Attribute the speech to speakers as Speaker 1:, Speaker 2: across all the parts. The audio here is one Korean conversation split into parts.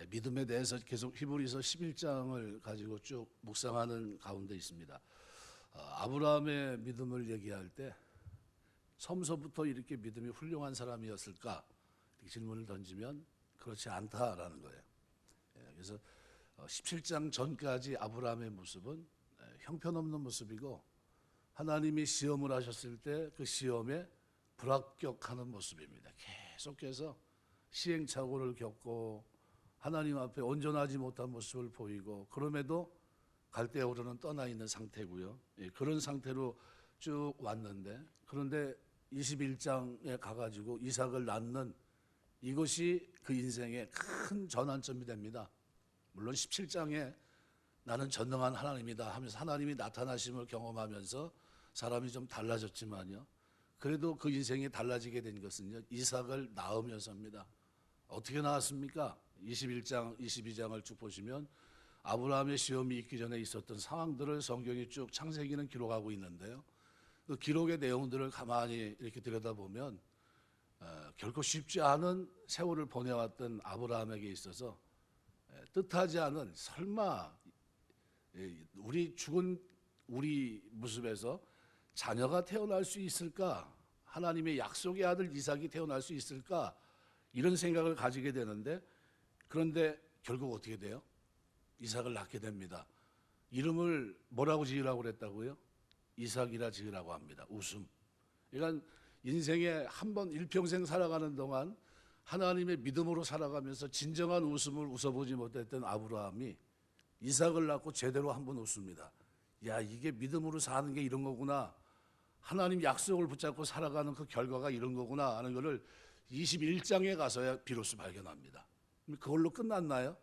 Speaker 1: 믿음에 대해서 계속 히브리서 11장을 가지고 쭉 묵상하는 가운데 있습니다. 아브라함의 믿음을 얘기할 때 처음서부터 이렇게 믿음이 훌륭한 사람이었을까? 이렇게 질문을 던지면 그렇지 않다라는 거예요. 그래서 17장 전까지 아브라함의 모습은 형편없는 모습이고 하나님이 시험을 하셨을 때 그 시험에 불합격하는 모습입니다. 계속해서 시행착오를 겪고 하나님 앞에 온전하지 못한 모습을 보이고 그럼에도 갈대아우르는 떠나 있는 상태고요. 그런 상태로 쭉 왔는데 그런데 21장에 가가지고 이삭을 낳는 이것이 그 인생의 큰 전환점이 됩니다. 물론 17장에 나는 전능한 하나님이다 하면서 하나님이 나타나심을 경험하면서 사람이 좀 달라졌지만요. 그래도 그 인생이 달라지게 된 것은요. 이삭을 낳으면서입니다. 어떻게 나왔습니까? 21장, 22장을 쭉 보시면 아브라함의 시험이 있기 전에 있었던 상황들을 성경이 쭉 창세기는 기록하고 있는데요. 그 기록의 내용들을 가만히 이렇게 들여다보면 결코 쉽지 않은 세월을 보내왔던 아브라함에게 있어서 뜻하지 않은 설마 우리 죽은 우리 모습에서 자녀가 태어날 수 있을까? 하나님의 약속의 아들 이삭이 태어날 수 있을까? 이런 생각을 가지게 되는데 그런데 결국 어떻게 돼요? 이삭을 낳게 됩니다. 이름을 뭐라고 지으라고 그랬다고요? 이삭이라 지으라고 합니다. 웃음. 그러니까 인생에 한 번 일평생 살아가는 동안 하나님의 믿음으로 살아가면서 진정한 웃음을 웃어보지 못했던 아브라함이 이삭을 낳고 제대로 한번 웃습니다. 야, 이게 믿음으로 사는 게 이런 거구나. 하나님 약속을 붙잡고 살아가는 그 결과가 이런 거구나 하는 것을 21장에 가서야 비로소 발견합니다. 그걸로 끝났나요?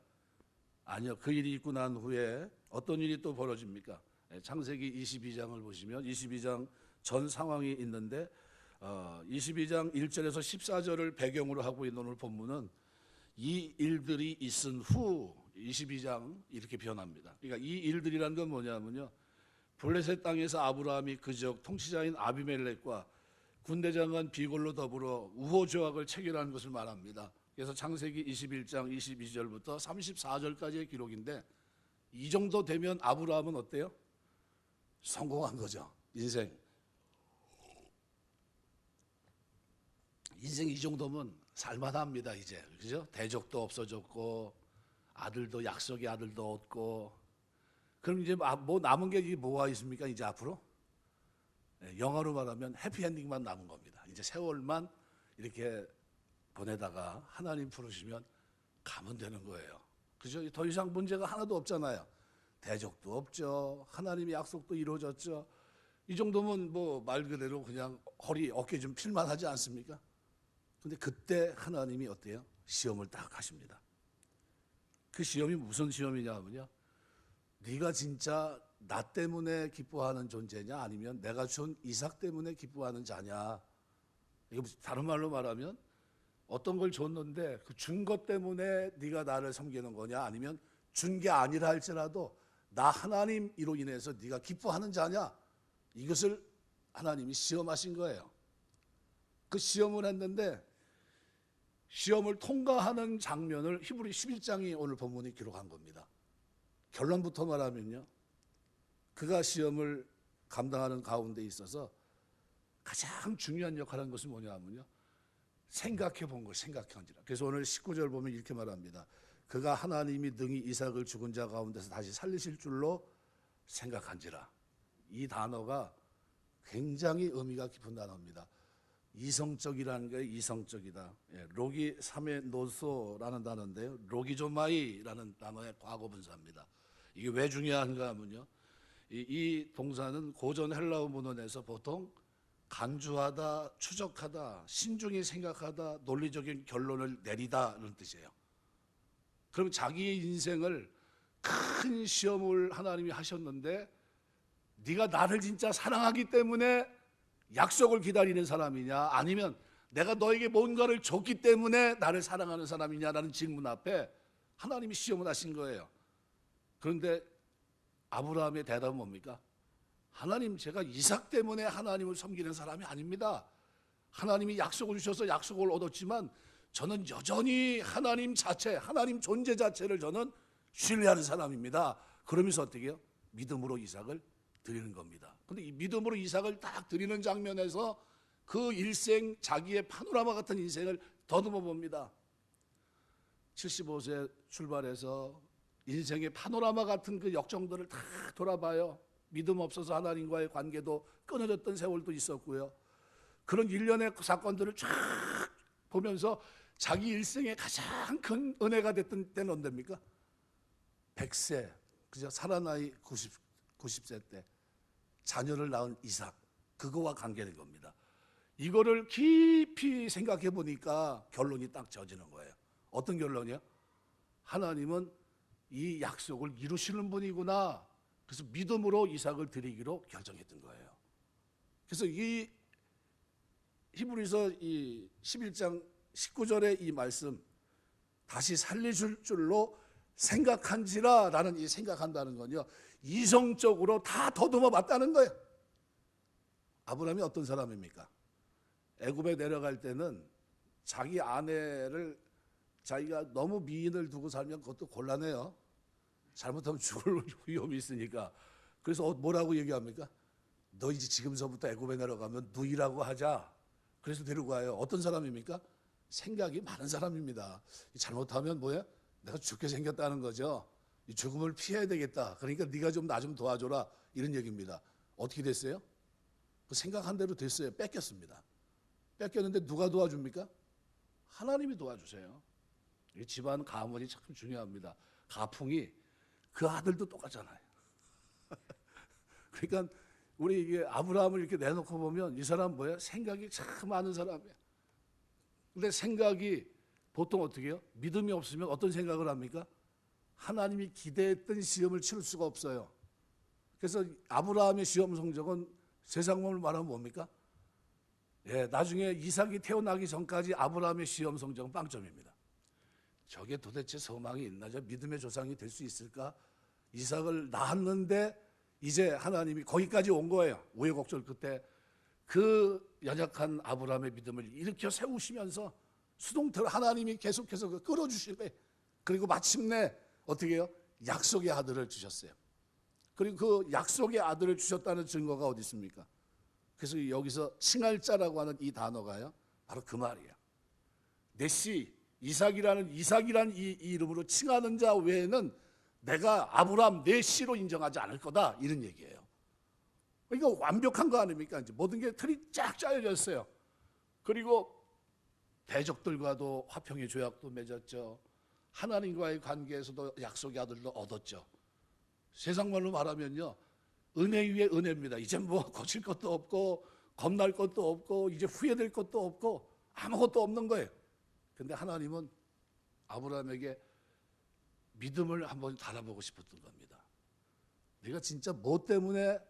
Speaker 1: 아니요. 그 일이 있고 난 후에 어떤 일이 또 벌어집니까? 창세기 22장을 보시면 22장 전 상황이 있는데 22장 1절에서 14절을 배경으로 하고 있는 오늘 본문은 이 일들이 있은 후 22장 이렇게 변합니다. 그러니까 이 일들이라는 건 뭐냐면요. 블레셋 땅에서 아브라함이 그적 통치자인 아비멜렉과 군대장관 비골로 더불어 우호 조약을 체결한 것을 말합니다. 그래서 창세기 21장 22절부터 34절까지의 기록인데 이 정도 되면 아브라함은 어때요? 성공한 거죠. 인생 이 정도면 살만합니다. 이제 그죠? 대적도 없어졌고 아들도 약속의 아들도 얻고 그럼 이제 뭐 남은 게 뭐가 있습니까? 이제 앞으로 영어로 말하면 해피엔딩만 남은 겁니다. 이제 세월만 이렇게 보내다가 하나님 부르시면 가면 되는 거예요. 그죠? 더 이상 문제가 하나도 없잖아요. 대적도 없죠. 하나님의 약속도 이루어졌죠. 이 정도면 뭐 말 그대로 그냥 허리 어깨 좀 필만 하지 않습니까? 근데 그때 하나님이 어때요? 시험을 딱 하십니다. 그 시험이 무슨 시험이냐면요. 네가 진짜 나 때문에 기뻐하는 존재냐 아니면 내가 준 이삭 때문에 기뻐하는 자냐. 이거 다른 말로 말하면 어떤 걸 줬는데 그 준 것 때문에 네가 나를 섬기는 거냐 아니면 준 게 아니라 할지라도 나 하나님으로 인해서 네가 기뻐하는 자냐. 이것을 하나님이 시험하신 거예요. 그 시험을 했는데 시험을 통과하는 장면을 히브리 11장이 오늘 본문이 기록한 겁니다. 결론부터 말하면요. 그가 시험을 감당하는 가운데 있어서 가장 중요한 역할을 한 것은 뭐냐면요. 생각해 본 걸 생각한지라. 그래서 오늘 19절 보면 이렇게 말합니다. 그가 하나님이 능히 이삭을 죽은 자 가운데서 다시 살리실 줄로 생각한지라. 이 단어가 굉장히 의미가 깊은 단어입니다. 이성적이라는 게 이성적이다. 로기 3의 노소라는 단어인데요. 로기조마이라는 단어의 과거 분사입니다. 이게 왜 중요한가 하면요. 이 동사는 고전 헬라어 문헌에서 보통 간주하다, 추적하다, 신중히 생각하다, 논리적인 결론을 내리다는 뜻이에요. 그럼 자기의 인생을 큰 시험을 하나님이 하셨는데 네가 나를 진짜 사랑하기 때문에 약속을 기다리는 사람이냐 아니면 내가 너에게 뭔가를 줬기 때문에 나를 사랑하는 사람이냐라는 질문 앞에 하나님이 시험을 하신 거예요. 그런데 아브라함의 대답은 뭡니까? 하나님, 제가 이삭 때문에 하나님을 섬기는 사람이 아닙니다. 하나님이 약속을 주셔서 약속을 얻었지만 저는 여전히 하나님 자체, 하나님 존재 자체를 저는 신뢰하는 사람입니다. 그러면서 어떻게 해요? 믿음으로 이삭을 드리는 겁니다. 근데 이 믿음으로 이삭을 딱 드리는 장면에서 그 일생, 자기의 파노라마 같은 인생을 더듬어 봅니다. 75세 출발해서 인생의 파노라마 같은 그 역정들을 다 돌아봐요. 믿음 없어서 하나님과의 관계도 끊어졌던 세월도 있었고요. 그런 일련의 사건들을 쫙 보면서 자기 일생의 가장 큰 은혜가 됐던 때는 언제입니까? 100세, 그저 살아나이 90세 때 자녀를 낳은 이삭, 그거와 관계된 겁니다. 이거를 깊이 생각해 보니까 결론이 딱 져지는 거예요. 어떤 결론이요? 하나님은 이 약속을 이루시는 분이구나. 그래서 믿음으로 이삭을 드리기로 결정했던 거예요. 그래서 이 히브리서 이 11장 19절의 이 말씀, 다시 살리실 줄로 생각한지라 라는 이 생각한다는 건요, 이성적으로 다 더듬어 봤다는 거예요. 아브라함이 어떤 사람입니까? 애굽에 내려갈 때는 자기 아내를, 자기가 너무 미인을 두고 살면 그것도 곤란해요. 잘못하면 죽을 위험이 있으니까. 그래서 뭐라고 얘기합니까? 너 이제 지금서부터 애굽에 내려가면 누이라고 하자. 그래서 데리고 가요. 어떤 사람입니까? 생각이 많은 사람입니다. 잘못하면 뭐야? 내가 죽게 생겼다는 거죠. 이 죽음을 피해야 되겠다. 그러니까 네가 좀 나 좀 도와줘라. 이런 얘기입니다. 어떻게 됐어요? 그 생각한 대로 됐어요. 뺏겼습니다. 뺏겼는데 누가 도와줍니까? 하나님이 도와주세요. 이 집안 가문이 참 중요합니다. 가풍이 그 아들도 똑같잖아요. 그러니까 우리 이게 아브라함을 이렇게 내놓고 보면 이 사람 뭐야? 생각이 참 많은 사람이야. 근데 생각이 보통 어떻게 해요? 믿음이 없으면 어떤 생각을 합니까? 하나님이 기대했던 시험을 치를 수가 없어요. 그래서 아브라함의 시험 성적은 세상으로 말하면 뭡니까? 예, 나중에 이삭이 태어나기 전까지 아브라함의 시험 성적은 빵점입니다. 저게 도대체 소망이 있나? 저 믿음의 조상이 될 수 있을까? 이삭을 낳았는데 이제 하나님이 거기까지 온 거예요. 우여곡절 끝에 그 연약한 아브라함의 믿음을 일으켜 세우시면서 수동태로 하나님이 계속해서 끌어주시네. 그리고 마침내 어떻게 해요? 약속의 아들을 주셨어요. 그리고 그 약속의 아들을 주셨다는 증거가 어디 있습니까? 그래서 여기서 칭할자라고 하는 이 단어가요, 바로 그 말이에요. 내 씨 이삭이라는 이 이름으로 칭하는 자 외에는 내가 아브라함 내 씨로 인정하지 않을 거다, 이런 얘기예요. 그러니까 완벽한 거 아닙니까? 이제 모든 게 틀이 쫙 짜여졌어요. 그리고 대적들과도 화평의 조약도 맺었죠. 하나님과의 관계에서도 약속의 아들도 얻었죠. 세상 말로 말하면요, 은혜 위에 은혜입니다. 이제 뭐 고칠 것도 없고 겁날 것도 없고 이제 후회될 것도 없고 아무것도 없는 거예요. 근데 하나님은 아브라함에게 믿음을 한번 달아보고 싶었던 겁니다. 네가 진짜 뭐 때문에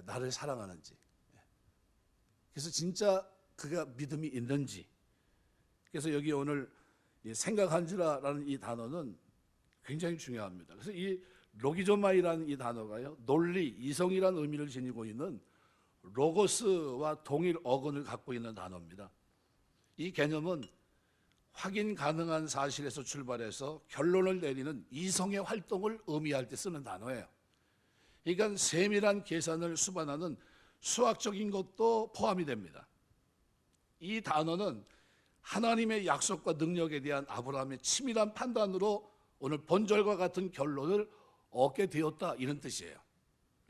Speaker 1: 나를 사랑하는지, 그래서 진짜 그가 믿음이 있는지. 그래서 여기 오늘 생각한지라라는 이 단어는 굉장히 중요합니다. 그래서 이 로기조마이라는 이 단어가요, 논리, 이성이라는 의미를 지니고 있는 로고스와 동일 어근을 갖고 있는 단어입니다. 이 개념은 확인 가능한 사실에서 출발해서 결론을 내리는 이성의 활동을 의미할 때 쓰는 단어예요. 그러니까 세밀한 계산을 수반하는 수학적인 것도 포함이 됩니다. 이 단어는 하나님의 약속과 능력에 대한 아브라함의 치밀한 판단으로 오늘 본절과 같은 결론을 얻게 되었다, 이런 뜻이에요.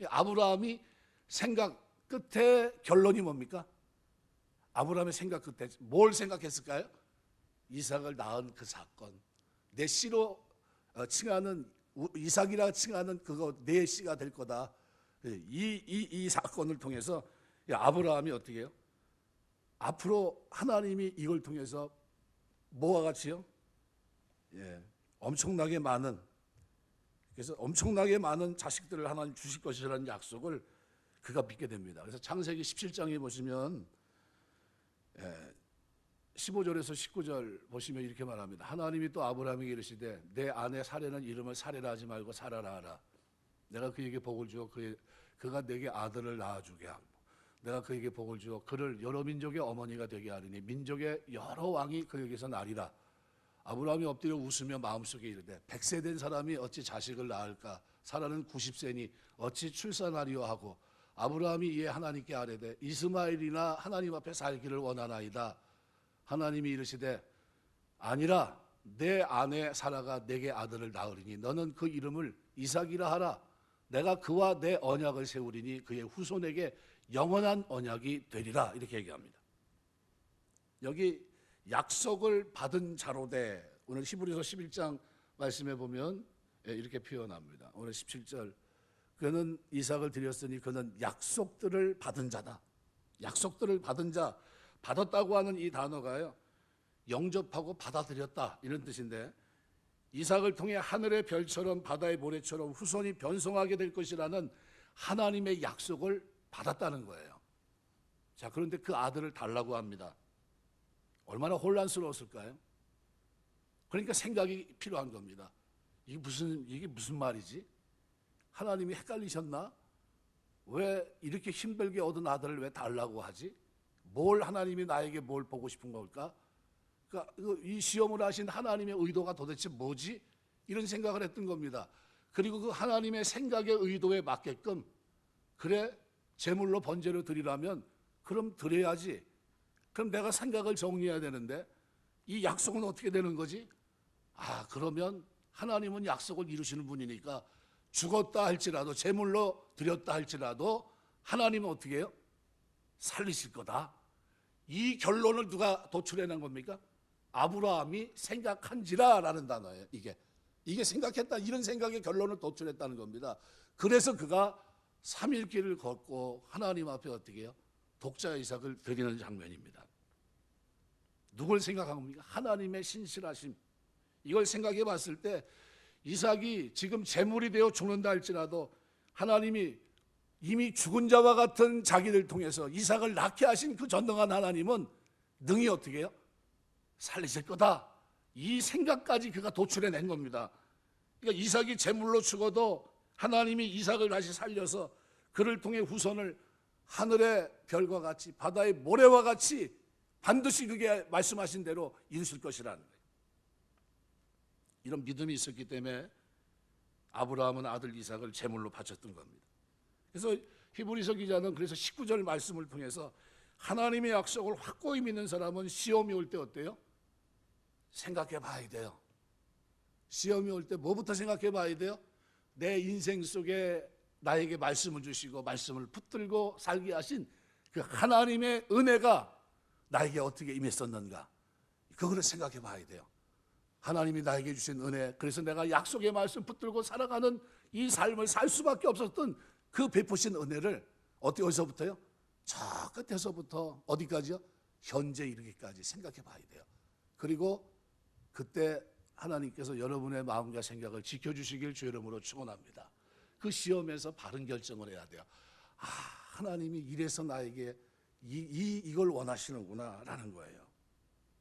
Speaker 1: 아브라함이 생각 끝에 결론이 뭡니까? 아브라함의 생각 끝에 뭘 생각했을까요? 이삭을 낳은 그 사건, 내 씨로 칭하는, 이삭이라 칭하는 그거 내 씨가 될 거다. 이 사건을 통해서 아브라함이 어떻게 해요? 앞으로 하나님이 이걸 통해서 뭐와 같이요? 엄청나게 많은, 그래서 엄청나게 많은 자식들을 하나님 주실 것이라는 약속을 그가 믿게 됩니다. 그래서 창세기 17장에 보시면 15절에서 19절 보시면 이렇게 말합니다. 하나님이 또 아브라함에게 이르시되 내 아내 사레는 이름을 사레라 하지 말고 사라라 하라. 내가 그에게 복을 주어 그가 내게 아들을 낳아주게 하고 내가 그에게 복을 주어 그를 여러 민족의 어머니가 되게 하리니 민족의 여러 왕이 그에게서 나리라. 아브라함이 엎드려 웃으며 마음속에 이르되 100세 된 사람이 어찌 자식을 낳을까? 사라는 90세니 어찌 출산하리요 하고 아브라함이 이에 하나님께 아뢰되 이스마엘이나 하나님 앞에 살기를 원하나이다. 하나님이 이르시되 아니라 내 아내 사라가 내게 아들을 낳으리니 너는 그 이름을 이삭이라 하라. 내가 그와 내 언약을 세우리니 그의 후손에게 영원한 언약이 되리라. 이렇게 얘기합니다. 여기 약속을 받은 자로되, 오늘 히브리서 11장 말씀해 보면 이렇게 표현합니다. 오늘 17절, 그는 이삭을 드렸으니 그는 약속들을 받은 자다. 약속들을 받은 자, 받았다고 하는 이 단어가요, 영접하고 받아들였다 이런 뜻인데, 이삭을 통해 하늘의 별처럼 바다의 모래처럼 후손이 번성하게 될 것이라는 하나님의 약속을 받았다는 거예요. 자, 그런데 그 아들을 달라고 합니다. 얼마나 혼란스러웠을까요? 그러니까 생각이 필요한 겁니다. 이게 무슨 말이지? 하나님이 헷갈리셨나? 왜 이렇게 힘들게 얻은 아들을 왜 달라고 하지? 뭘 하나님이 나에게 뭘 보고 싶은 걸까? 그러니까 이 시험을 하신 하나님의 의도가 도대체 뭐지? 이런 생각을 했던 겁니다. 그리고 그 하나님의 생각의 의도에 맞게끔, 그래 제물로 번제를 드리라면 그럼 드려야지. 그럼 내가 생각을 정리해야 되는데 이 약속은 어떻게 되는 거지? 아, 그러면 하나님은 약속을 이루시는 분이니까 죽었다 할지라도, 제물로 드렸다 할지라도 하나님은 어떻게 해요? 살리실 거다. 이 결론을 누가 도출해낸 겁니까? 아브라함이 생각한지라라는 단어예요. 이게 생각했다, 이런 생각의 결론을 도출했다는 겁니다. 그래서 그가 3일 길을 걷고 하나님 앞에 어떻게 해요? 독자 이삭을 드리는 장면입니다. 누굴 생각한 겁니까? 하나님의 신실하심. 이걸 생각해 봤을 때 이삭이 지금 제물이 되어 죽는다 할지라도 하나님이 이미 죽은 자와 같은 자기를 통해서 이삭을 낳게 하신 그 전능한 하나님은 능히 어떻게 해요? 살리실 거다. 이 생각까지 그가 도출해낸 겁니다. 그러니까 이삭이 제물로 죽어도 하나님이 이삭을 다시 살려서 그를 통해 후손을 하늘의 별과 같이 바다의 모래와 같이 반드시 그게 말씀하신 대로 이루실 것이라는 거예요. 이런 믿음이 있었기 때문에 아브라함은 아들 이삭을 제물로 바쳤던 겁니다. 그래서 히브리서 기자는 그래서 19절 말씀을 통해서 하나님의 약속을 확고히 믿는 사람은 시험이 올 때 어때요? 생각해 봐야 돼요. 시험이 올 때 뭐부터 생각해 봐야 돼요? 내 인생 속에 나에게 말씀을 주시고 말씀을 붙들고 살게 하신 그 하나님의 은혜가 나에게 어떻게 임했었는가, 그거를 생각해 봐야 돼요. 하나님이 나에게 주신 은혜, 그래서 내가 약속의 말씀 붙들고 살아가는 이 삶을 살 수밖에 없었던 그 베푸신 은혜를 어디서부터요? 저 끝에서부터 어디까지요? 현재 이르기까지 생각해 봐야 돼요. 그리고 그때 하나님께서 여러분의 마음과 생각을 지켜주시길 주 이름으로 축원합니다. 그 시험에서 바른 결정을 해야 돼요. 아, 하나님이 이래서 나에게 이걸 원하시는구나 라는 거예요.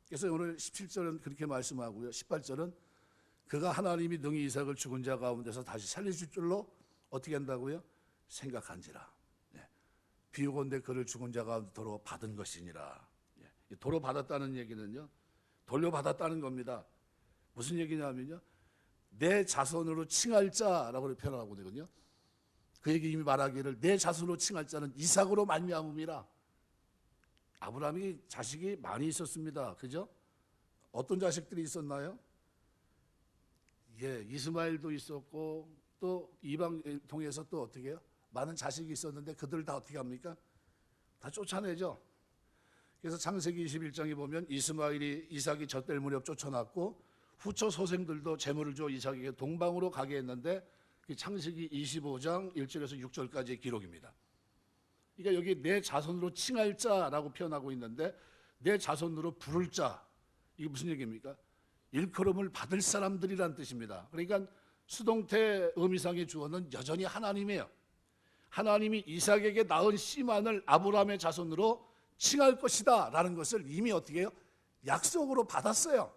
Speaker 1: 그래서 오늘 17절은 그렇게 말씀하고요, 18절은 그가 하나님이 능히 이삭을 죽은 자 가운데서 다시 살리실 줄로 어떻게 한다고요? 생각한지라. 비유건대 그를 죽은 자 가운데 도로 받은 것이니라. 도로 받았다는 얘기는요, 돌려받았다는 겁니다. 무슨 얘기냐면요, 내 자손으로 칭할 자라고 표현하고 있거든요. 그에게 이미 말하기를 내 자손으로 칭할 자는 이삭으로 말미암음이라. 아브라함이 자식이 많이 있었습니다. 그죠? 어떤 자식들이 있었나요? 이스마엘도 있었고 또 이방 통해서 또 어떻게 해요? 많은 자식이 있었는데 그들을 다 어떻게 합니까? 다 쫓아내죠. 그래서 창세기 21장에 보면 이삭이 젖될 무렵 쫓아났고 후처 소생들도 재물을 줘 이삭에게 동방으로 가게 했는데 창세기 25장 1절에서 6절까지의 기록입니다. 그러니까 여기 내 자손으로 칭할 자라고 표현하고 있는데 내 자손으로 부를 자, 이게 무슨 얘기입니까? 일컬음을 받을 사람들이란 뜻입니다. 그러니까 수동태 의미상의 주어는 여전히 하나님이에요. 하나님이 이삭에게 낳은 씨만을 아브라함의 자손으로 칭할 것이다 라는 것을 이미 어떻게 해요? 약속으로 받았어요.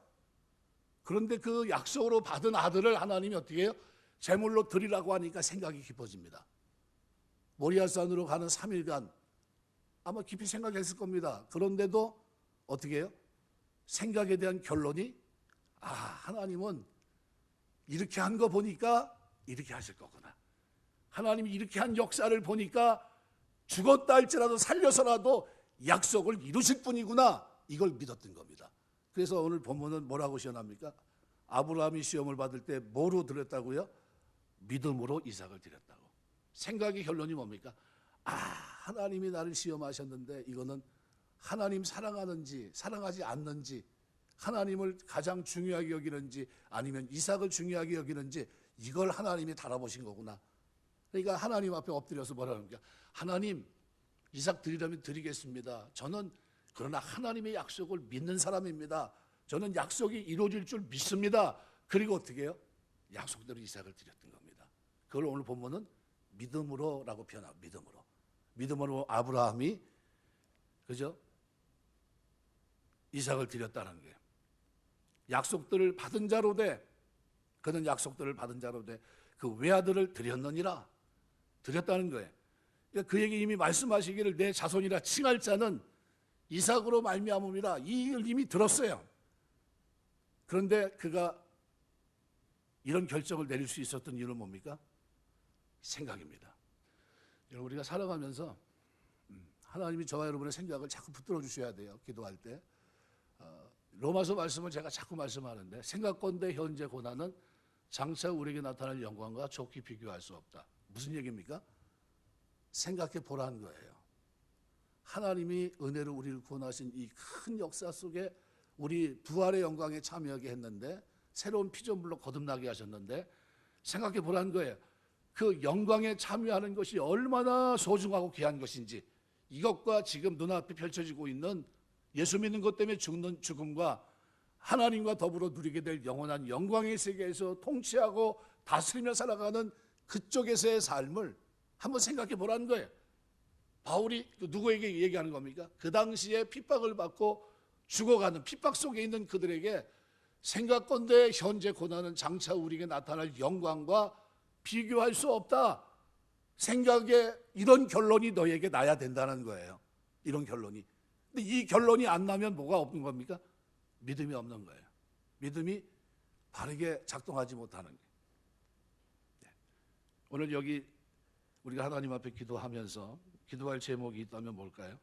Speaker 1: 그런데 그 약속으로 받은 아들을 하나님이 어떻게 해요? 제물로 드리라고 하니까 생각이 깊어집니다. 모리아산으로 가는 3일간 아마 깊이 생각했을 겁니다. 그런데도 어떻게 해요? 생각에 대한 결론이 하나님은 이렇게 한 거 보니까 이렇게 하실 거구나. 하나님이 이렇게 한 역사를 보니까 죽었다 할지라도 살려서라도 약속을 이루실 분이구나. 이걸 믿었던 겁니다. 그래서 오늘 본문은 뭐라고 시연합니까? 아브라함이 시험을 받을 때 뭐로 드렸다고요? 믿음으로 이삭을 드렸다고. 생각의 결론이 뭡니까? 하나님이 나를 시험하셨는데 이거는 하나님 사랑하는지 사랑하지 않는지, 하나님을 가장 중요하게 여기는지 아니면 이삭을 중요하게 여기는지, 이걸 하나님이 달아보신 거구나. 그러니까 하나님 앞에 엎드려서 뭐라 합니까? 하나님, 이삭 드리려면 드리겠습니다. 저는 그러나 하나님의 약속을 믿는 사람입니다. 저는 약속이 이루어질 줄 믿습니다. 그리고 어떻게 해요? 약속대로 이삭을 드렸던 겁니다. 그걸 오늘 본문은 믿음으로라고 표현합니다. 믿음으로 아브라함이, 그죠? 이삭을 드렸다는 거예요. 약속들을 받은 자로 돼, 그는 약속들을 받은 자로 돼 그 외아들을 드렸느니라. 드렸다는 거예요. 그러니까 그에게 이미 말씀하시기를 내 자손이라 칭할 자는 이삭으로 말미암음이라, 이걸 이미 들었어요. 그런데 그가 이런 결정을 내릴 수 있었던 이유는 뭡니까? 생각입니다. 여러분, 우리가 살아가면서 하나님이 저와 여러분의 생각을 자꾸 붙들어 주셔야 돼요. 기도할 때. 로마서 말씀을 제가 자꾸 말씀하는데, 생각건대 현재 고난은 장차 우리에게 나타날 영광과 좋게 비교할 수 없다. 무슨 얘기입니까? 생각해 보라는 거예요. 하나님이 은혜로 우리를 구원하신 이 큰 역사 속에 우리 부활의 영광에 참여하게 했는데, 새로운 피조물로 거듭나게 하셨는데, 생각해 보라는 거예요. 그 영광에 참여하는 것이 얼마나 소중하고 귀한 것인지, 이것과 지금 눈앞에 펼쳐지고 있는 예수 믿는 것 때문에 죽는 죽음과 하나님과 더불어 누리게 될 영원한 영광의 세계에서 통치하고 다스리며 살아가는 그쪽에서의 삶을 한번 생각해 보라는 거예요. 바울이 누구에게 얘기하는 겁니까? 그 당시에 핍박을 받고 죽어가는 핍박 속에 있는 그들에게 생각건대 현재 고난은 장차 우리에게 나타날 영광과 비교할 수 없다. 생각에 이런 결론이 너에게 나야 된다는 거예요. 이런 결론이. 근데 이 결론이 안 나면 뭐가 없는 겁니까? 믿음이 없는 거예요. 믿음이 바르게 작동하지 못하는 거예요. 오늘 여기 우리가 하나님 앞에 기도하면서 기도할 제목이 있다면 뭘까요?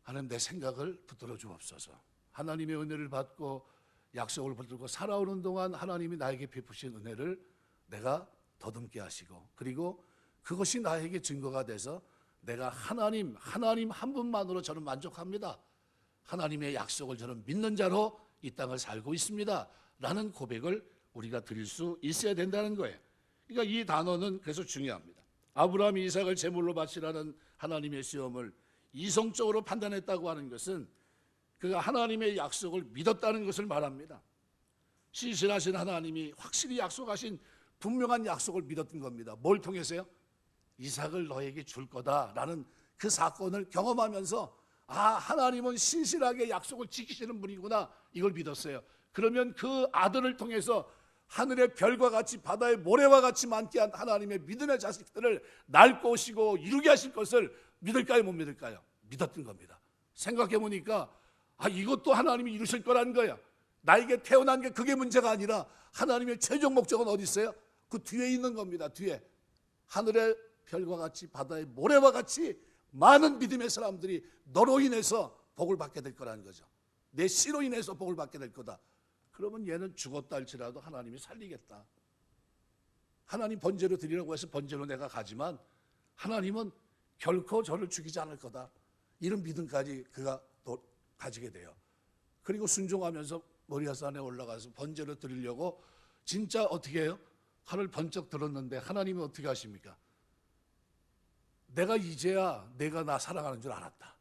Speaker 1: 하나님, 내 생각을 붙들어 주옵소서. 하나님의 은혜를 받고 약속을 붙들고 살아오는 동안 하나님이 나에게 베푸신 은혜를 내가 더듬게 하시고, 그리고 그것이 나에게 증거가 돼서 내가 하나님 한 분만으로 저는 만족합니다. 하나님의 약속을 저는 믿는 자로 이 땅을 살고 있습니다. 라는 고백을 우리가 드릴 수 있어야 된다는 거예요. 그러니까 이 단어는 그래서 중요합니다. 아브라함이 이삭을 제물로 바치라는 하나님의 시험을 이성적으로 판단했다고 하는 것은 그가 하나님의 약속을 믿었다는 것을 말합니다. 신실하신 하나님이 확실히 약속하신 분명한 약속을 믿었던 겁니다. 뭘 통해서요? 이삭을 너에게 줄 거다라는 그 사건을 경험하면서 하나님은 신실하게 약속을 지키시는 분이구나, 이걸 믿었어요. 그러면 그 아들을 통해서 하늘의 별과 같이 바다의 모래와 같이 많게 한 하나님의 믿음의 자식들을 낳고 오시고 이루게 하실 것을 믿을까요, 못 믿을까요? 믿었던 겁니다. 생각해 보니까 이것도 하나님이 이루실 거라는 거야. 나에게 태어난 게 그게 문제가 아니라 하나님의 최종 목적은 어디 있어요? 그 뒤에 있는 겁니다. 뒤에 하늘의 별과 같이 바다의 모래와 같이 많은 믿음의 사람들이 너로 인해서 복을 받게 될 거라는 거죠. 내 씨로 인해서 복을 받게 될 거다. 그러면 얘는 죽었다 할지라도 하나님이 살리겠다. 하나님 번제로 드리라고 해서 번제로 내가 가지만 하나님은 결코 저를 죽이지 않을 거다. 이런 믿음까지 그가 또 가지게 돼요. 그리고 순종하면서 모리아산에 올라가서 번제로 드리려고 진짜 어떻게 해요? 하늘 번쩍 들었는데 하나님은 어떻게 하십니까? 내가 이제야 내가 나 사랑하는 줄 알았다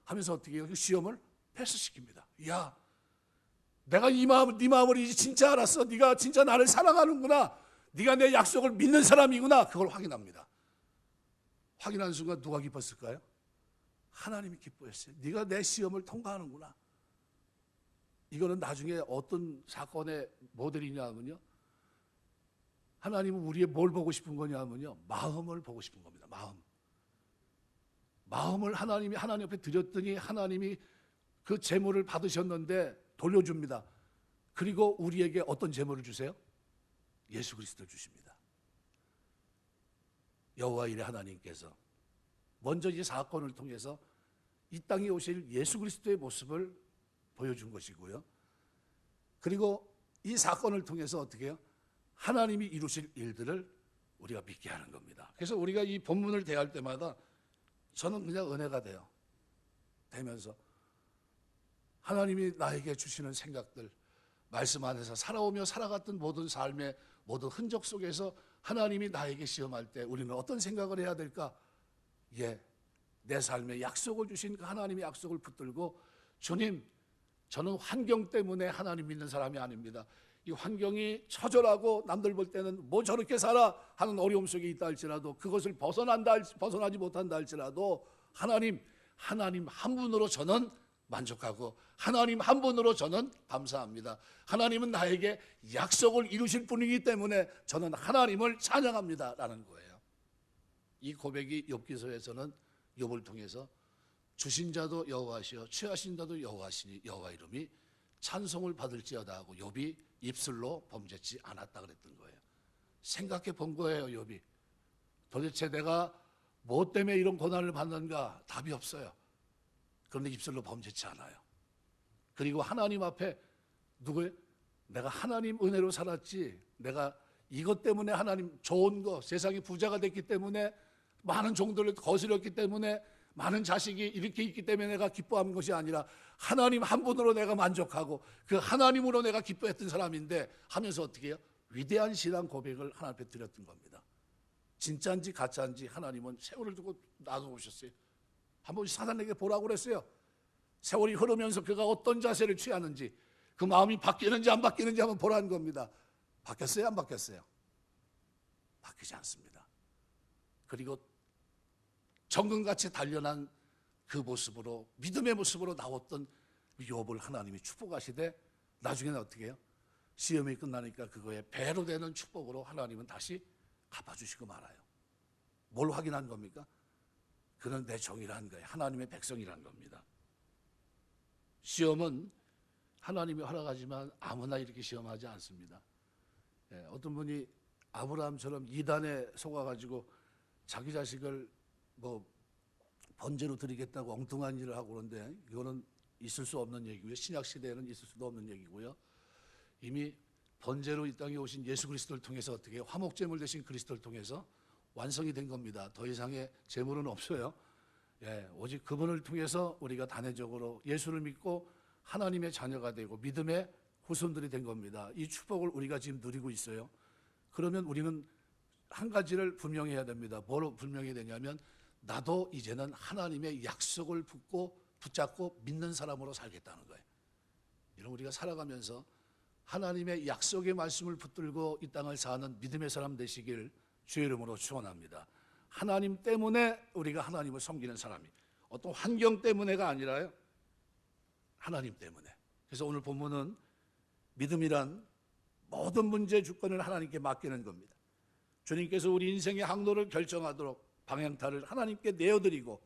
Speaker 1: 하면서 어떻게 해요? 그 시험을 패스시킵니다. 야, 내가 네 마음을 이제 진짜 알았어. 네가 진짜 나를 사랑하는구나. 네가 내 약속을 믿는 사람이구나. 그걸 확인합니다. 확인한 순간 누가 기뻤을까요? 하나님이 기뻐했어요. 네가 내 시험을 통과하는구나. 이거는 나중에 어떤 사건의 모델이냐면요, 하나님은 우리의 뭘 보고 싶은 거냐면요, 마음을 보고 싶은 겁니다. 마음을 하나님 앞에 드렸더니 하나님이 그 제물을 받으셨는데 돌려줍니다. 그리고 우리에게 어떤 제물을 주세요? 예수 그리스도를 주십니다. 여호와 이레 하나님께서 먼저 이 사건을 통해서 이 땅에 오실 예수 그리스도의 모습을 보여준 것이고요. 그리고 이 사건을 통해서 어떻게 해요? 하나님이 이루실 일들을 우리가 믿게 하는 겁니다. 그래서 우리가 이 본문을 대할 때마다 저는 그냥 은혜가 돼요. 되면서 하나님이 나에게 주시는 생각들, 말씀 안에서 살아오며 살아갔던 모든 삶의 모든 흔적 속에서 하나님이 나에게 시험할 때 우리는 어떤 생각을 해야 될까? 내 삶에 약속을 주신 그 하나님의 약속을 붙들고, 주님, 저는 환경 때문에 하나님 믿는 사람이 아닙니다. 이 환경이 처절하고 남들 볼 때는 뭐 저렇게 살아 하는 어려움 속에 있다 할지라도, 그것을 벗어나지 못한다 할지라도 하나님 한 분으로 저는 만족하고 하나님 한 분으로 저는 감사합니다. 하나님은 나에게 약속을 이루실 분이기 때문에 저는 하나님을 찬양합니다 라는 거예요. 이 고백이 욥기서에서는 욥을 통해서 주신 자도 여호와시요 취하신 자도 여호와시니 여호와 이름이 찬송을 받을지어다 하고 욥이 입술로 범죄치 않았다 그랬던 거예요. 생각해 본 거예요. 욥이 도대체 내가 뭐 때문에 이런 고난을 받는가? 답이 없어요. 그런데 입술로 범죄치 않아요. 그리고 하나님 앞에 내가 하나님 은혜로 살았지, 내가 이것 때문에 하나님 좋은 거, 세상에 부자가 됐기 때문에, 많은 종들을 거스렸기 때문에, 많은 자식이 이렇게 있기 때문에 내가 기뻐하는 것이 아니라 하나님 한 분으로 내가 만족하고 그 하나님으로 내가 기뻐했던 사람인데 하면서 어떻게 해요? 위대한 신앙 고백을 하나님 앞에 드렸던 겁니다. 진짜인지 가짜인지 하나님은 세월을 두고 놔두셨어요. 한번 사단에게 보라고 그랬어요. 세월이 흐르면서 그가 어떤 자세를 취하는지, 그 마음이 바뀌는지 안 바뀌는지 한번 보라는 겁니다. 바뀌었어요? 안 바뀌었어요? 바뀌지 않습니다. 그리고 정금같이 단련한 그 모습으로, 믿음의 모습으로 나왔던 욥을 하나님이 축복하시되 나중에는 어떻게 해요? 시험이 끝나니까 그거에 배로 되는 축복으로 하나님은 다시 갚아주시고 말아요. 뭘 확인한 겁니까? 그는 내 종이라는 거예요. 하나님의 백성이라는 겁니다. 시험은 하나님이 허락하지만 아무나 이렇게 시험하지 않습니다. 어떤 분이 아브라함처럼 이단에 속아가지고 자기 자식을 번제로 드리겠다고 엉뚱한 일을 하고 그러는데, 이거는 있을 수 없는 얘기고요. 신약 시대에는 있을 수도 없는 얘기고요. 이미 번제로 이 땅에 오신 예수 그리스도를 통해서 어떻게 화목제물 되신 그리스도를 통해서 완성이 된 겁니다. 더 이상의 제물은 없어요. 오직 그분을 통해서 우리가 단회적으로 예수를 믿고 하나님의 자녀가 되고 믿음의 후손들이 된 겁니다. 이 축복을 우리가 지금 누리고 있어요. 그러면 우리는 한 가지를 분명해야 됩니다. 뭐로 분명해야 되냐면, 나도 이제는 하나님의 약속을 붙잡고 믿는 사람으로 살겠다는 거예요. 이런 우리가 살아가면서 하나님의 약속의 말씀을 붙들고 이 땅을 사는 믿음의 사람 되시길 주의 이름으로 축원합니다. 하나님 때문에 우리가 하나님을 섬기는 사람이, 어떤 환경 때문에가 아니라요, 하나님 때문에. 그래서 오늘 본문은 믿음이란 모든 문제의 주권을 하나님께 맡기는 겁니다. 주님께서 우리 인생의 항로를 결정하도록 방향타를 하나님께 내어드리고,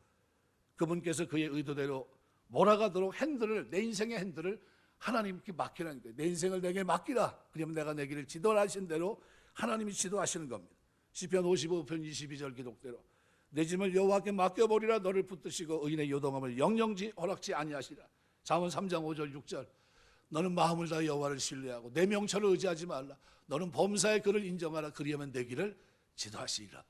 Speaker 1: 그분께서 그의 의도대로 몰아가도록 내 인생의 핸들을 하나님께 맡기라는 거예요. 내 인생을 내게 맡기라. 그러면 내가 내 길을 지도하신 대로 하나님이 지도하시는 겁니다. 시편 55편 22절 기록대로 내 짐을 여호와께 맡겨버리라. 너를 붙드시고 의인의 요동함을 영영지 허락지 아니하시라. 잠언 3장 5절 6절 너는 마음을 다해 여호와를 신뢰하고 내 명철을 의지하지 말라. 너는 범사의 그를 인정하라. 그리하면 내 길을 지도하시리라.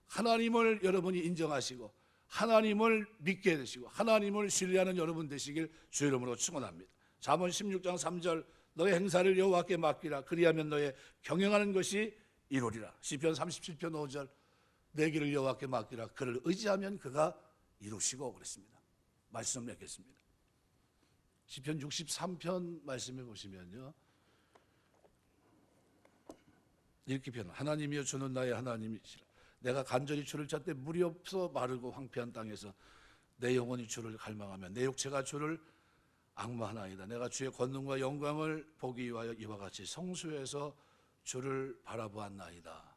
Speaker 1: 하나님을 여러분이 인정하시고 하나님을 믿게 되시고 하나님을 신뢰하는 여러분 되시길 주의 이름으로 축원합니다. 잠언 16장 3절 너의 행사를 여호와께 맡기라. 그리하면 너의 경영하는 것이 이루리라. 시편 37편 5절 내 길을 여호와께 맡기라. 그를 의지하면 그가 이루시고 그랬습니다. 말씀 맺겠습니다. 시편 63편 말씀해 보시면요, 이렇게 표현합니다. 하나님이여 주는 나의 하나님이시라. 내가 간절히 주를 찾되 물이 없어 마르고 황폐한 땅에서 내 영혼이 주를 갈망하며 내 육체가 주를 앙마하나이다. 내가 주의 권능과 영광을 보기 위하여 이와 같이 성소에서 주를 바라보았나이다.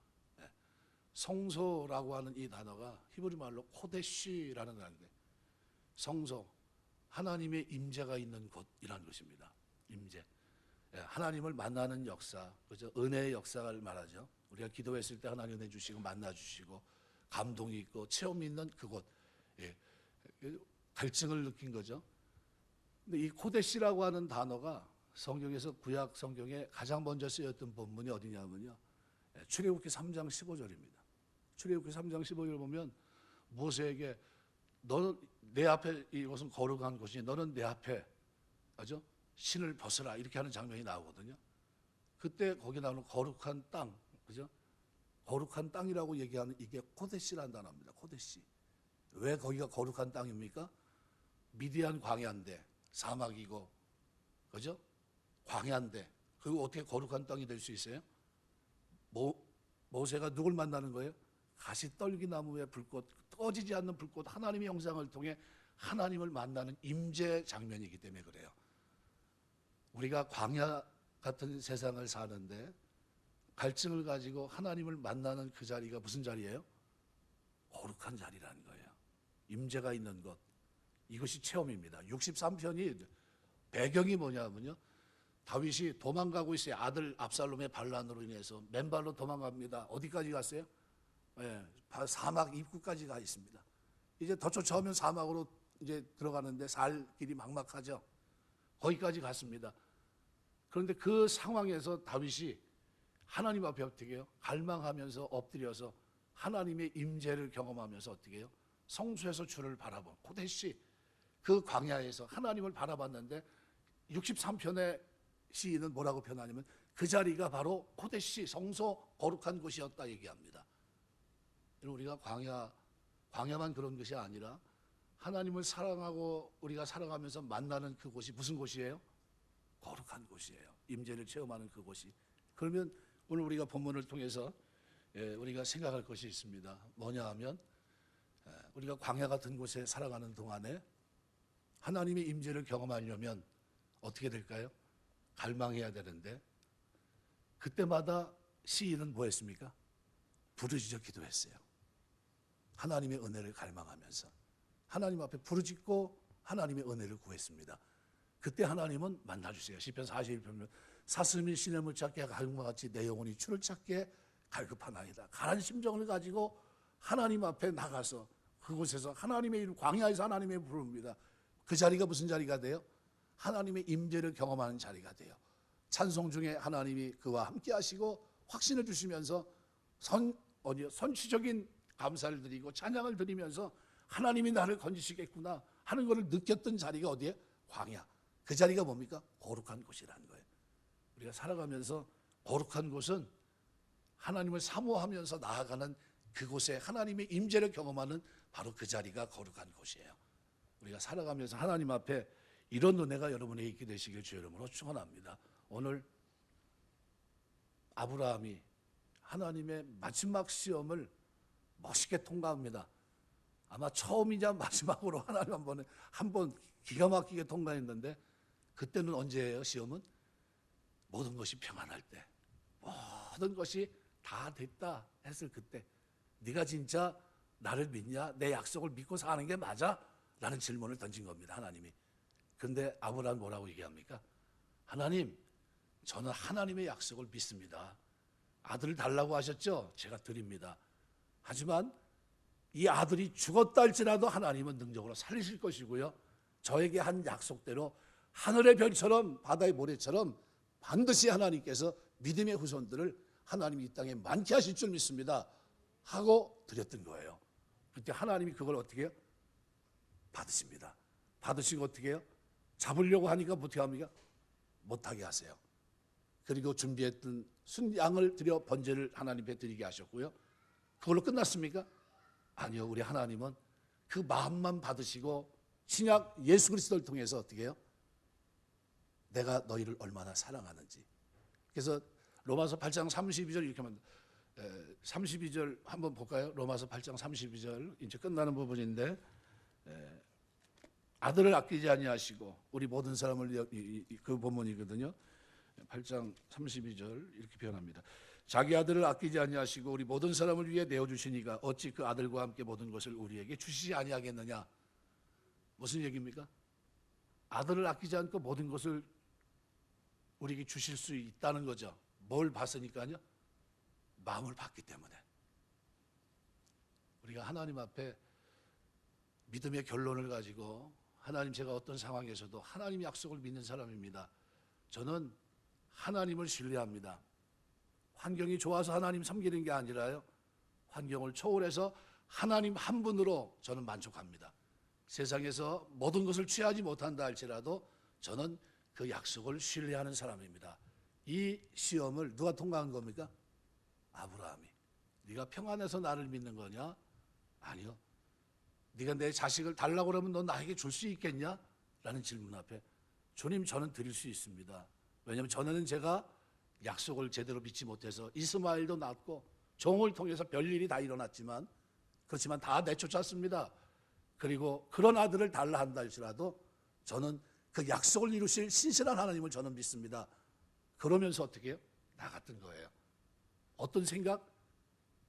Speaker 1: 성소라고 하는 이 단어가 히브리 말로 코데시라는 단어인데, 성소, 하나님의 임재가 있는 곳이라는 것입니다. 임재. 하나님을 만나는 역사, 그죠? 은혜의 역사를 말하죠. 우리가 기도했을 때 하나님 은혜 주시고 만나 주시고 감동이 있고 체험이 있는 그곳. 갈증을 느낀 거죠. 근데 이 코데시라고 하는 단어가 성경에서 구약 성경에 가장 먼저 쓰였던 본문이 어디냐면요. 출애굽기 3장 15절입니다. 출애굽기 3장 15절 보면 모세에게 너는 내 앞에 이곳은 거룩한 곳이니 너는 내 앞에 맞죠? 신을 벗으라 이렇게 하는 장면이 나오거든요. 그때 거기 나오는 거룩한 땅, 그죠? 거룩한 땅이라고 얘기하는 이게 코데시라는 단어입니다. 코데시. 왜 거기가 거룩한 땅입니까? 미디안 광야인데 사막이고, 그죠? 광야인데 그리고 어떻게 거룩한 땅이 될 수 있어요? 모세가 누굴 만나는 거예요? 가시떨기나무의 불꽃, 꺼지지 않는 불꽃, 하나님의 형상을 통해 하나님을 만나는 임재 장면이기 때문에 그래요. 우리가 광야 같은 세상을 사는데 갈증을 가지고 하나님을 만나는 그 자리가 무슨 자리예요? 거룩한 자리라는 거예요. 임재가 있는 것. 이것이 체험입니다. 63편이 배경이 뭐냐면요. 다윗이 도망가고 있어요. 아들 압살롬의 반란으로 인해서 맨발로 도망갑니다. 어디까지 갔어요? 사막 입구까지 가 있습니다. 이제 더 쫓아오면 사막으로 이제 들어가는데 살 길이 막막하죠. 거기까지 갔습니다. 그런데 그 상황에서 다윗이 하나님 앞에 어떻게 해요? 갈망하면서 엎드려서 하나님의 임재를 경험하면서 어떻게 해요? 성소에서 주를 바라본 코데시, 그 광야에서 하나님을 바라봤는데 63편의 시인은 뭐라고 표현하냐면 그 자리가 바로 코데시, 성소, 거룩한 곳이었다 얘기합니다. 우리가 광야만 그런 것이 아니라 하나님을 사랑하고 우리가 살아가면서 만나는 그곳이 무슨 곳이에요? 거룩한 곳이에요. 임재를 체험하는 그곳이. 그러면 오늘 우리가 본문을 통해서 우리가 생각할 것이 있습니다. 뭐냐 하면 우리가 광야 같은 곳에 살아가는 동안에 하나님의 임재를 경험하려면 어떻게 될까요? 갈망해야 되는데 그때마다 시인은 뭐 했습니까? 부르짖어 기도했어요. 하나님의 은혜를 갈망하면서 하나님 앞에 부르짖고 하나님의 은혜를 구했습니다. 그때 하나님은 만나주세요. 시편 41편 사슴이 시냇물 찾기에 갈급과 같이 내 영혼이 주를 찾기에 갈급하나이다. 가난 심정을 가지고 하나님 앞에 나가서 그곳에서 하나님의 이름, 광야에서 하나님의 부릅니다. 그 자리가 무슨 자리가 돼요? 하나님의 임재를 경험하는 자리가 돼요. 찬송 중에 하나님이 그와 함께 하시고 확신을 주시면서 선취적인 감사를 드리고 찬양을 드리면서 하나님이 나를 건지시겠구나 하는 것을 느꼈던 자리가 어디에? 광야. 그 자리가 뭡니까? 거룩한 곳이라는 거예요. 우리가 살아가면서 거룩한 곳은 하나님을 사모하면서 나아가는 그곳에 하나님의 임재를 경험하는 바로 그 자리가 거룩한 곳이에요. 우리가 살아가면서 하나님 앞에 이런 은혜가 여러분에게 있게 되시길 주의 이름으로 축원합니다. 오늘 아브라함이 하나님의 마지막 시험을 멋있게 통과합니다. 아마 처음이자 마지막으로 하나님 한 번 기가 막히게 통과했는데 그때는 언제예요? 시험은 모든 것이 평안할 때, 모든 것이 다 됐다 했을 그때, 네가 진짜 나를 믿냐? 내 약속을 믿고 사는 게 맞아? 라는 질문을 던진 겁니다. 하나님이. 근데 아브라함 뭐라고 얘기합니까? 하나님, 저는 하나님의 약속을 믿습니다. 아들을 달라고 하셨죠? 제가 드립니다. 하지만 이 아들이 죽었다 할지라도 하나님은 능력으로 살리실 것이고요. 저에게 한 약속대로 하늘의 별처럼 바다의 모래처럼 반드시 하나님께서 믿음의 후손들을 하나님이 이 땅에 많게 하실 줄 믿습니다. 하고 드렸던 거예요. 그때 하나님이 그걸 어떻게 해요? 받으십니다. 받으시고 어떻게 해요? 잡으려고 하니까 어떻게 합니까? 못하게 하세요. 그리고 준비했던 순양을 드려 번제를 하나님께 드리게 하셨고요. 그걸로 끝났습니까? 아니요. 우리 하나님은 그 마음만 받으시고 신약 예수 그리스도를 통해서 어떻게 해요? 내가 너희를 얼마나 사랑하는지. 그래서 로마서 8장 32절 이렇게 합니다. 32절 한번 볼까요? 로마서 8장 32절 이제 끝나는 부분인데 아들을 아끼지 아니하시고 우리 모든 사람을 그 본문이거든요. 8장 32절 이렇게 표현합니다. 자기 아들을 아끼지 아니하시고 우리 모든 사람을 위해 내어주시니가 어찌 그 아들과 함께 모든 것을 우리에게 주시지 아니하겠느냐. 무슨 얘기입니까? 아들을 아끼지 않고 모든 것을 우리에게 주실 수 있다는 거죠. 뭘 봤으니까요? 마음을 봤기 때문에. 우리가 하나님 앞에 믿음의 결론을 가지고 하나님, 제가 어떤 상황에서도 하나님 약속을 믿는 사람입니다. 저는 하나님을 신뢰합니다. 환경이 좋아서 하나님 섬기는 게 아니라요, 환경을 초월해서 하나님 한 분으로 저는 만족합니다. 세상에서 모든 것을 취하지 못한다 할지라도 저는 그 약속을 신뢰하는 사람입니다. 이 시험을 누가 통과한 겁니까? 아브라함이. 네가 평안해서 나를 믿는 거냐? 아니요. 네가 내 자식을 달라고 그러면 너 나에게 줄 수 있겠냐? 라는 질문 앞에 주님, 저는 드릴 수 있습니다. 왜냐하면 전에는 제가 약속을 제대로 믿지 못해서 이스마엘도 낳고 종을 통해서 별일이 다 일어났지만, 그렇지만 다 내쫓았습니다. 그리고 그런 아들을 달라 한다 할지라도 저는 그 약속을 이루실 신실한 하나님을 저는 믿습니다. 그러면서 어떻게 해요? 나갔던 거예요. 어떤 생각?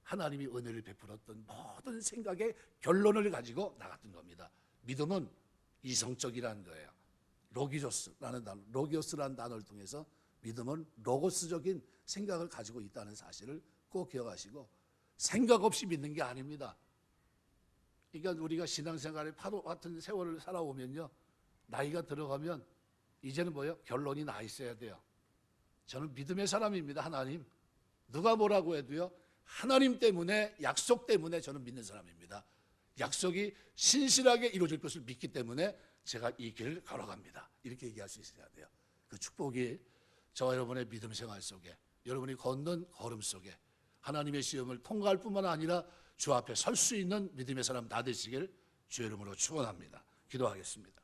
Speaker 1: 하나님이 은혜를 베풀었던 모든 생각의 결론을 가지고 나갔던 겁니다. 믿음은 이성적이라는 거예요. 로기오스라는 단어를 통해서 믿음은 로고스적인 생각을 가지고 있다는 사실을 꼭 기억하시고, 생각 없이 믿는 게 아닙니다. 그러니까 우리가 신앙생활에 파도 같은 세월을 살아오면요, 나이가 들어가면 이제는 뭐예요? 결론이 나 있어야 돼요. 저는 믿음의 사람입니다. 하나님, 누가 뭐라고 해도요, 하나님 때문에, 약속 때문에 저는 믿는 사람입니다. 약속이 신실하게 이루어질 것을 믿기 때문에 제가 이 길을 걸어갑니다. 이렇게 얘기할 수 있어야 돼요. 그 축복이 저와 여러분의 믿음 생활 속에, 여러분이 걷는 걸음 속에 하나님의 시험을 통과할 뿐만 아니라 주 앞에 설 수 있는 믿음의 사람 다 되시길 주의 이름으로 축원합니다. 기도하겠습니다.